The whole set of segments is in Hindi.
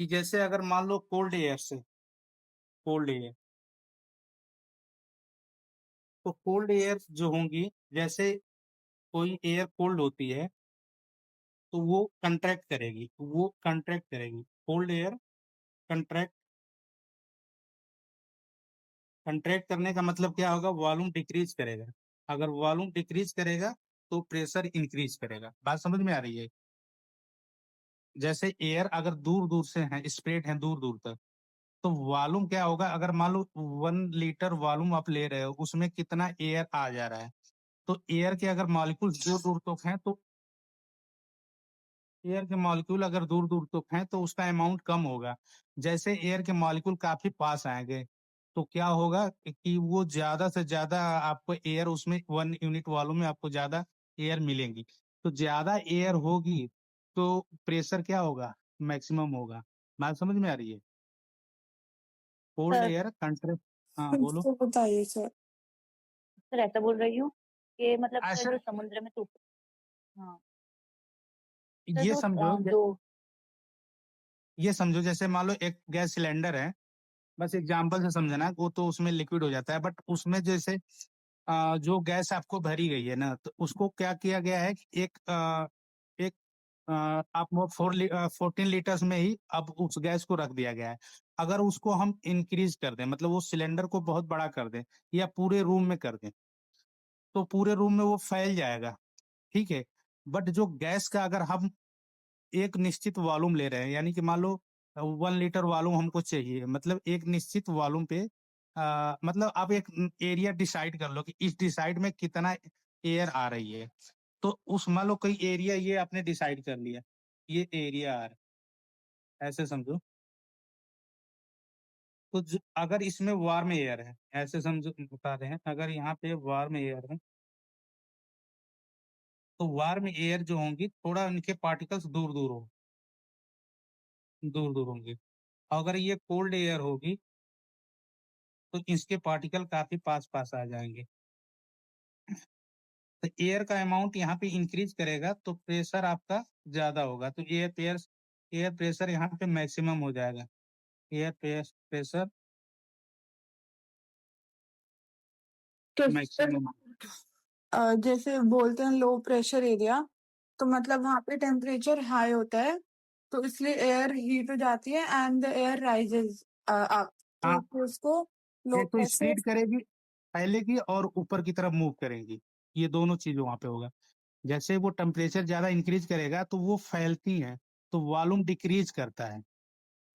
कि जैसे अगर मान लो कोल्ड एयर, तो कोल्ड एयर जो होंगी, जैसे कोई एयर कोल्ड होती है तो वो कंट्रैक्ट करेगी। कोल्ड एयर कंट्रैक्ट कंट्रैक्ट करने का मतलब क्या होगा, वॉल्यूम डिक्रीज करेगा। अगर वॉल्यूम डिक्रीज करेगा तो प्रेशर इंक्रीज करेगा। बात समझ में आ रही है? जैसे एयर अगर दूर दूर से है, स्प्रेड है दूर दूर तक, तो वॉल्यूम क्या होगा, अगर मान लो 1 लीटर वॉल्यूम आप ले रहे हो, उसमें कितना एयर आ जा रहा है। तो एयर के अगर मॉलिक्यूल दूर दूर तक हैं तो एयर के मॉलिक्यूल अगर दूर दूर तक हैं तो उसका अमाउंट कम होगा। जैसे एयर के मॉलिक्यूल काफी पास आएंगे तो क्या होगा कि वो ज्यादा से ज्यादा आपको एयर, उसमें 1 यूनिट वॉल्यूम में आपको ज्यादा एयर मिलेंगी। तो ज्यादा एयर होगी तो प्रेशर क्या होगा, मैक्सिमम होगा। बात समझ में आ रही है? कोल्ड सर एयर कंट्रे हाँ बोलो। तो बताइए सर। सर ऐसा बोल रही हूँ कि मतलब सर ऐसा जो समुद्र में तो हाँ सर ये जो समझो जो ये समझो जैसे मान लो एक गैस सिलेंडर है, बस एग्जाम्पल से समझना, वो तो उसमें लिक्विड हो जाता है, बट उसमें जैसे जो गैस आपको भरी गई है ना, तो उसको क्या किया गया है कि एक आप वो 14 लीटर्स में ही अब उस गैस को रख दिया गया है। अगर उसको हम इंक्रीज कर दें, मतलब वो सिलेंडर को बहुत बड़ा कर दें या पूरे रूम में कर दें, तो पूरे रूम में वो फैल जाएगा। ठीक है। बट जो गैस का अगर हम एक निश्चित वॉल्यूम ले रहे हैं, यानी कि मान लो 1 लीटर वॉल्यूम हमको चाहिए, मतलब एक निश्चित वॉल्यूम पे मतलब आप एक एरिया डिसाइड कर लो कि इस डिसाइड में कितना एयर आ रही है। तो उस मान लो कोई एरिया ये आपने डिसाइड कर लिया, ये एरिया आ रहा है, ऐसे समझो। तो अगर इसमें वार्म एयर है, ऐसे समझो, बता रहे हैं अगर यहाँ पे वार्म एयर है, तो वार्म एयर जो होंगी थोड़ा उनके पार्टिकल्स दूर दूर होंगे। अगर ये कोल्ड एयर होगी तो इसके पार्टिकल काफी पास पास आ जाएंगे। तो एयर का अमाउंट यहाँ पे इंक्रीज करेगा तो प्रेशर आपका ज्यादा होगा, तो एयर प्रेशर यहाँ पे मैक्सिमम हो जाएगा। एयर प्रेशर तो सर मैक्सिमम। जैसे बोलते हैं लो प्रेशर एरिया, तो मतलब वहाँ पे टेम्परेचर हाई होता है, तो इसलिए एयर हीट हो जाती है and the air rises up, तो हाँ, फिर उसको लो एक तो प्रेशर। स्पीड करेगी, फैलेगी और ऊपर की तरफ मूव करेंगी। ये दोनों चीज वहां पे होगा। जैसे वो टेम्परेचर ज्यादा इंक्रीज करेगा तो वो फैलती है, तो वॉल्यूम डिक्रीज करता है।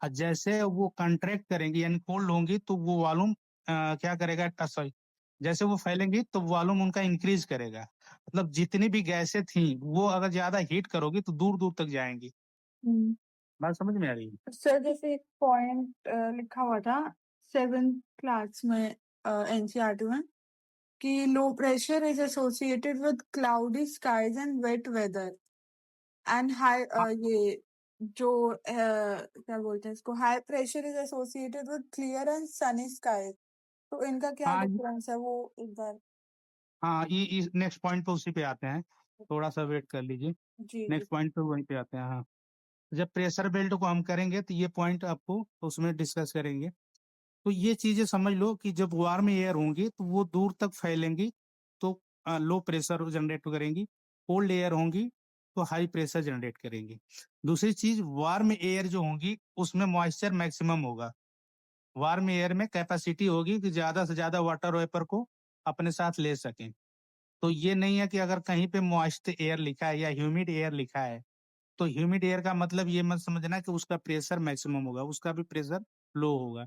और जैसे वो कंट्रैक्ट करेंगी यानी कोल्ड होंगी तो वो वॉल्यूम क्या करेगा, सॉरी, जैसे वो फैलेंगी तो वॉल्यूम उनका इंक्रीज करेगा। मतलब जितनी भी गैसें थी वो अगर ज्यादा हीट करोगी तो दूर दूर तक जाएंगी। बात समझ में आ रही है? सर जैसे एक पॉइंट लिखा हुआ था 7th क्लास में एनसीईआरटी में, कि low pressure is associated with cloudy skies and wet weather and high, हाँ, ये जो क्या बोलते हैं इसको, high pressure is associated with clear and sunny sky. तो इनका क्या हाँ, डिफरेंस है वो एक बार। हाँ, ये नेक्स्ट पॉइंट पे उसी पे आते हैं। थोड़ा सा वेट कर लीजिए। जी जी। नेक्स्ट पॉइंट पे वहीं पे आते हैं। हाँ, जब प्रेशर बेल्ट को हम करेंगे तो ये पॉइंट आपको उसमें डिस्कस करेंगे। तो ये चीजें समझ लो कि जब वार्म एयर होंगी तो वो दूर तक फैलेंगी, तो लो प्रेशर जनरेट करेंगी। कोल्ड एयर होंगी तो हाई प्रेशर जनरेट करेंगी। दूसरी चीज, वार्म एयर जो होंगी उसमें मॉइस्चर मैक्सिमम होगा। वार्म एयर में कैपेसिटी होगी कि ज्यादा से ज्यादा वाटर वेपर को अपने साथ ले सकें। तो ये नहीं है कि अगर कहीं पे मॉइस्ट एयर लिखा है या ह्यूमिड एयर लिखा है, तो ह्यूमिड एयर का मतलब ये मत समझना कि उसका प्रेशर मैक्सिमम होगा, उसका भी प्रेशर लो होगा।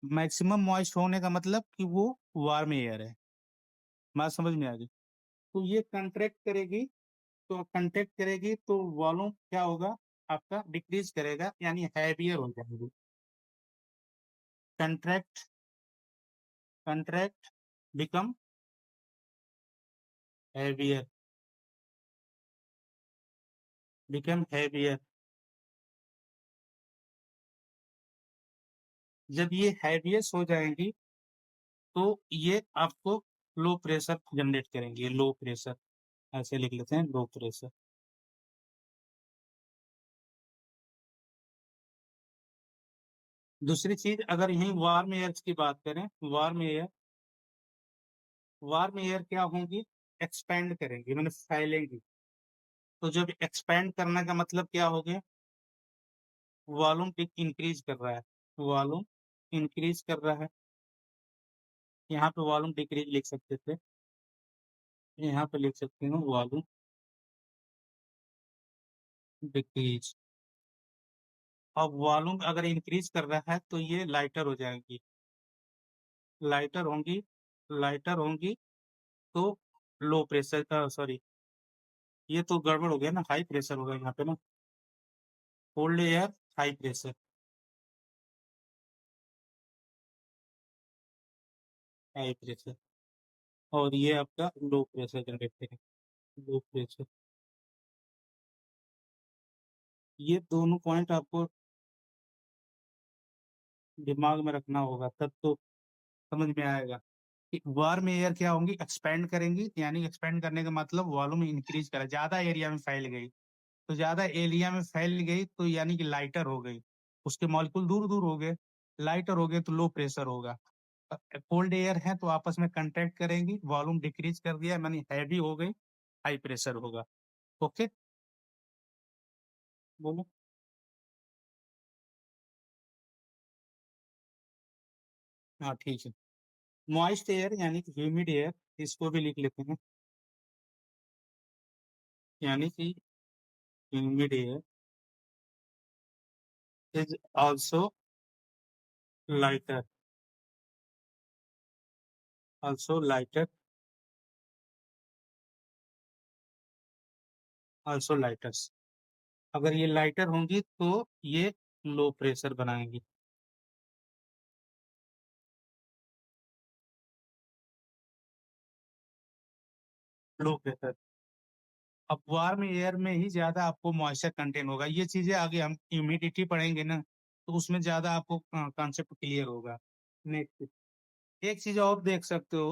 मैक्सिमम मॉइस्ट होने का मतलब कि वो वार्म एयर है। बात समझ में आ गई? तो ये कंट्रैक्ट करेगी तो वॉल्यूम क्या होगा, आपका डिक्रीज करेगा, यानी हैवियर हो जाएगी। Contract contract become heavier become heavier. जब ये हैवियस हो जाएंगी तो ये आपको लो प्रेशर जनरेट करेंगे। लो प्रेशर, ऐसे लिख लेते हैं, लो प्रेशर। दूसरी चीज, अगर यहीं वार्म एयर्स की बात करें, वार्म एयर क्या होंगी, एक्सपेंड करेंगी, मतलब फैलेंगी। तो जब एक्सपेंड करने का मतलब क्या हो गया, वॉल्यूम इंक्रीज कर रहा है, वॉल्यूम इंक्रीज कर रहा है। यहाँ पे वॉल्यूम डिक्रीज लिख सकते थे, यहाँ पे लिख सकते हो वॉल्यूम डिक्रीज। अब वॉल्यूम अगर इंक्रीज कर रहा है तो ये लाइटर हो जाएंगी, लाइटर होंगी, लाइटर होंगी तो लो प्रेशर का, सॉरी ये तो गड़बड़ हो गया ना, हाई प्रेशर होगा यहाँ पे ना, cold air high pressure, high pressure, और ये आपका लो प्रेशर जनरेट करेंगे, लो प्रेशर। ये दोनों पॉइंट आपको दिमाग में रखना होगा, तब तो समझ में आएगा कि वार्म एयर क्या होंगी, एक्सपेंड करेंगी, यानी एक्सपेंड करने का मतलब वॉल्यूम इंक्रीज करा, ज्यादा एरिया में फैल गई, तो ज्यादा एरिया में फैल गई तो यानी कि लाइटर हो गई, उसके मॉलिक्यूल दूर दूर हो गए, लाइटर हो गए तो लो प्रेशर होगा। कोल्ड एयर है तो आपस में कंटैक्ट करेंगी, वॉल्यूम डिक्रीज कर दिया यानी हैवी हो गई, हाई प्रेशर होगा। ओके, बोलो। हाँ ठीक है। मॉइस्ट एयर यानी कि ह्यूमिड एयर, इसको भी लिख लेते हैं, यानी कि humid air is also lighter, also lighter, also lighters. अगर ये लाइटर होंगी तो ये लो प्रेशर बनाएंगी, लो प्रेशर। अब वार्म एयर में ही ज्यादा आपको मॉइस्चर कंटेन होगा, ये चीजें आगे हम ह्यूमिडिटी पढ़ेंगे ना, तो उसमें ज्यादा आपको कॉन्सेप्ट क्लियर होगा। नेक्स्ट, एक चीज और देख सकते हो,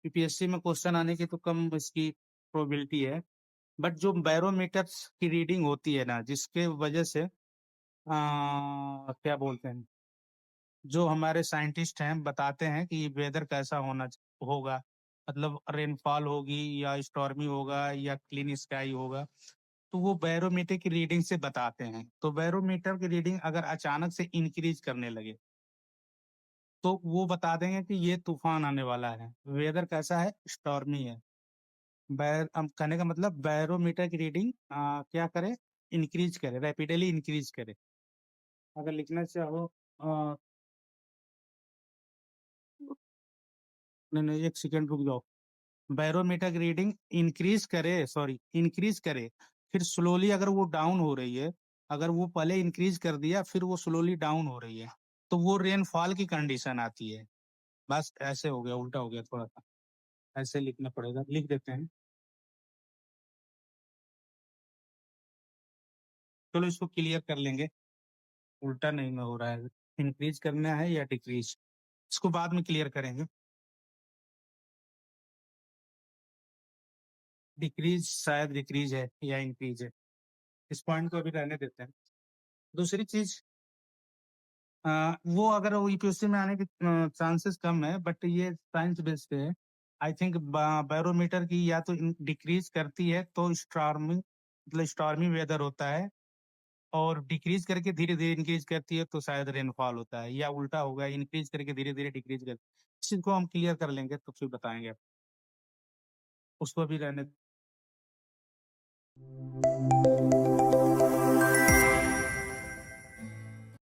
यूपीएससी में क्वेश्चन आने की तो कम इसकी प्रोबेबिलिटी है, बट जो बैरोमीटर्स की रीडिंग होती है ना, जिसके वजह से क्या बोलते हैं, जो हमारे साइंटिस्ट हैं बताते हैं कि वेदर कैसा होगा, मतलब रेनफॉल होगी या स्टॉर्मी होगा या क्लीन स्काई होगा, तो वो बैरोमीटर की रीडिंग से बताते हैं। तो बैरोमीटर की रीडिंग अगर अचानक से इंक्रीज करने लगे तो वो बता देंगे कि ये तूफान आने वाला है, वेदर कैसा है, स्टॉर्मी है। अब कहने का मतलब बैरोमीटर की रीडिंग क्या करे, इंक्रीज करे, रैपिडली इंक्रीज करे। अगर लिखना चाहो, नहीं नहीं, एक सेकेंड रुक जाओ, बैरोमीटर की रीडिंग इंक्रीज करे, सॉरी इंक्रीज करे, फिर स्लोली अगर वो डाउन हो रही है, अगर वो पहले इंक्रीज कर दिया फिर वो स्लोली डाउन हो रही है, तो वो रेनफॉल की कंडीशन आती है। बस ऐसे हो गया, उल्टा हो गया थोड़ा सा, ऐसे लिखना पड़ेगा, लिख देते हैं। चलो इसको क्लियर कर लेंगे, उल्टा नहीं ना हो रहा है, इंक्रीज करना है या डिक्रीज, इसको बाद में क्लियर करेंगे। डिक्रीज शायद डिक्रीज है या इंक्रीज है, इस पॉइंट को अभी रहने देते हैं। दूसरी चीज, वो अगर वो यूपीएससी में आने के चांसेस कम है, बट ये साइंस बेस्ड पे है। आई थिंक बैरोमीटर की या तो डिक्रीज करती है तो स्टॉर्मी, मतलब स्टॉर्मी वेदर होता है, और डिक्रीज करके धीरे धीरे इंक्रीज करती है तो शायद रेनफॉल होता है, या उल्टा होगा, इंक्रीज करके धीरे धीरे डिक्रीज करती है। इस चीज को हम क्लियर कर लेंगे तो फिर बताएंगे, उसको भी रहने